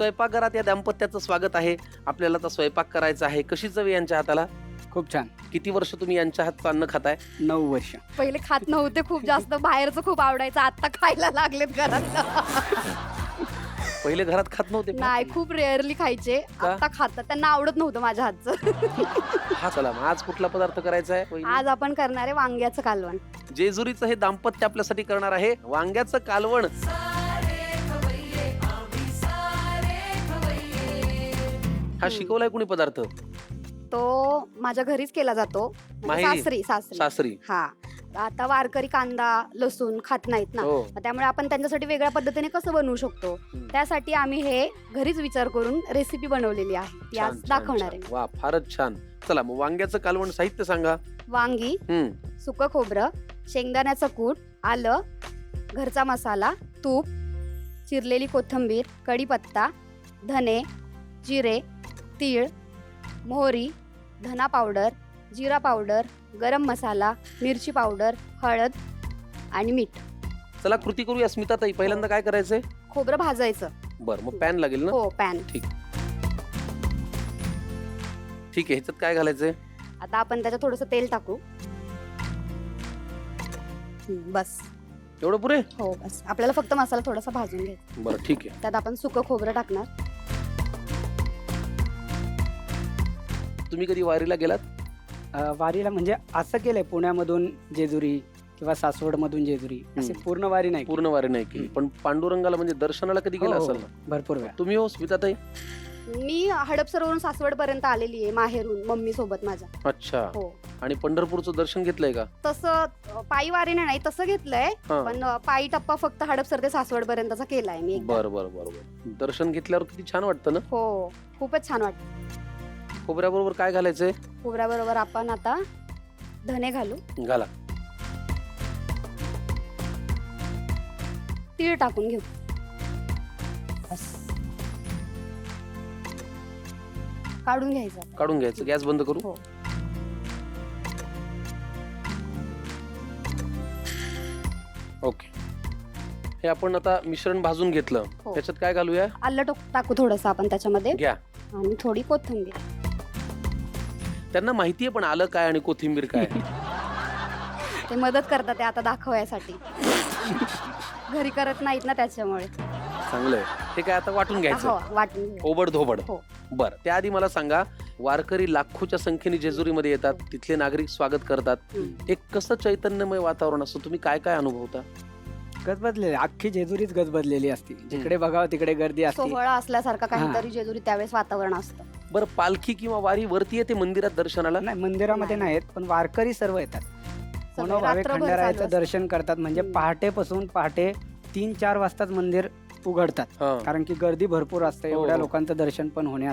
स्वयंपाकघरात या दाम्पत्याचं स्वागत आहे. आपल्याला तर स्वयंपाक करायचा आहे. कशी चव आहे यांच्या हाताला? खूप छान. किती वर्ष तुम्ही यांच्या हातचं अन्न खाताय? 9 वर्ष. पहिले खात नव्हते खूप जास्त, बाहेरचं खूप आवडायचं, आता खायला लागलेत घरात. पहिले घरात खात नव्हते? नाही, खूप रेअरली खायचे, का? आता खातात. त्यांना आवडत नव्हतं माझ्या हातचं. हा, चला मग आज कुठला पदार्थ करायचा आहे वहिनी? आज आपण करणार आहे वांग्याचं कालवण. जेजुरीचं हे दाम्पत्य आपल्यासाठी करणार आहे वांग्याचं कालवण. हा शिकवलाय कुणी पदार्थ? तो माझ्या घरीच केला जातो, म्हणजे माहेरी? सासरी सासरी सासरी. हा. आता वारकरी कांदा लसूण खात नाहीत ना, हो. त्यामुळे आपण त्यांच्यासाठी वेगळ्या पद्धतीने कसं बनवू शकतो, त्यासाठी आम्ही हे घरीच विचार करून रेसिपी बनवलेली आहे, ती आज छान, छान, दाखवणार आहे. छान. वा, फारच छान. चला मग वांग्याचं कालवण साहित्य सांगा. वांगी, सुकं खोबरं, शेंगदाण्याचं कूट, आलं, घरचा मसाला, तूप, चिरलेली कोथिंबीर, कढीपत्ता, धने, जिरे, तीळ, मोहरी, धना पावडर, जिरा पावडर, गरम मसाला, मिरची पावडर, हळद आणि मीठ. चला कृती करूया. स्मिताताई, पहिल्यांदा काय करायचंय? खोबरं भाजायचं. बर, मग पॅन लागेल ना? हो, पॅन. ठीक आहे. ह्याच्यात काय घालायचंय? आता आपण त्याच्यात थोडंसं तेल टाकू. बस. एवढं पुरे? हो, बस. आपल्याला फक्त मसाला थोडासा भाजून घ्यायचा. बरं, ठीक आहे. त्यात आपण सुकं खोबरं टाकणार. तुम्ही कधी वारीला गेलात? वारीला म्हणजे असं केलंय, पुण्यामधून जेजुरी किंवा सासवडमधून जेजुरी, असे पूर्ण वारी नाही. पूर्ण वारी नाही केली, पण पांडुरंगाला म्हणजे दर्शनाला कधी गेला हो, असेल ना? भरपूर वेळा. तुम्ही हो स्मिताताई? मी हडपसरवरून सासवड पर्यंत आलेली आहे माहेरून, मम्मी सोबत माझ्या. अच्छा. हो. आणि पंढरपूरचं दर्शन घेतलंय का? तसं पायी वारीने नाही, तसं घेतलंय, हा. पण पायी टप्पा फक्त हडपसर ते सासवड पर्यंतचा केलाय मी एकदा. बर बर बर बर. दर्शन घेतल्यावर किती छान वाटतं ना? हो, खूपच छान वाटतं. खोबऱ्याबरोबर काय घालायचंय? खोबऱ्याबरोबर आपण आता धने घालू, घाला. तीळ टाकून घेऊ. बस. काढून घ्यायचं आता. काढून घ्यायचं. गॅस बंद करू. हो. ओके. हे आपण आता मिश्रण भाजून घेतलं. हो. त्याच्यात काय घालूया? आलं टाकू थोडंसं आपण त्याच्यामध्ये, घ्या. आणि थोडी कोथिंबीर. त्यांना माहितीये पण आलं काय आणि कोथिंबीर काय. ते मदत करतात ते आता दाखवायसाठी. घरी करत नाहीत ना, त्याच्यामुळे. चांगलंय. हे काय आता वाटून घ्यायचं? हो, वाटून घेऊ. ओबड धोबड. हो. बर, त्याआधी मला सांगा, वारकरी लाखोच्या संख्येने जेजुरीमध्ये येतात, तिथले नागरिक स्वागत करतात, एक कसं चैतन्यमय वातावरण असतं, तुम्ही काय काय अनुभवता? गजबजलेली, अख्खी जेजुरीच गजबजलेली असते. जिकडे बघावं तिकडे गर्दी असते. सोहळा असल्यासारखं काहीतरी जेजुरी त्यावेळेस वातावरण असतं. बरं, पालखी किंवा वारी वरती येते मंदिरात दर्शनाला? नाही, मंदिरामध्ये नाही. नाहीत, पण वारकरी सर्व येतात. सगळे मनोभावे रात्रभर खंडेरायाचं चालू दर्शन करतात. म्हणजे पहाटेपासून पहाटे 3-4 वाजताच मंदिर उघडतात, हा. कारण की गर्दी भरपूर असते. हो, एवढ्या हो. लोकांचं दर्शन पण होणे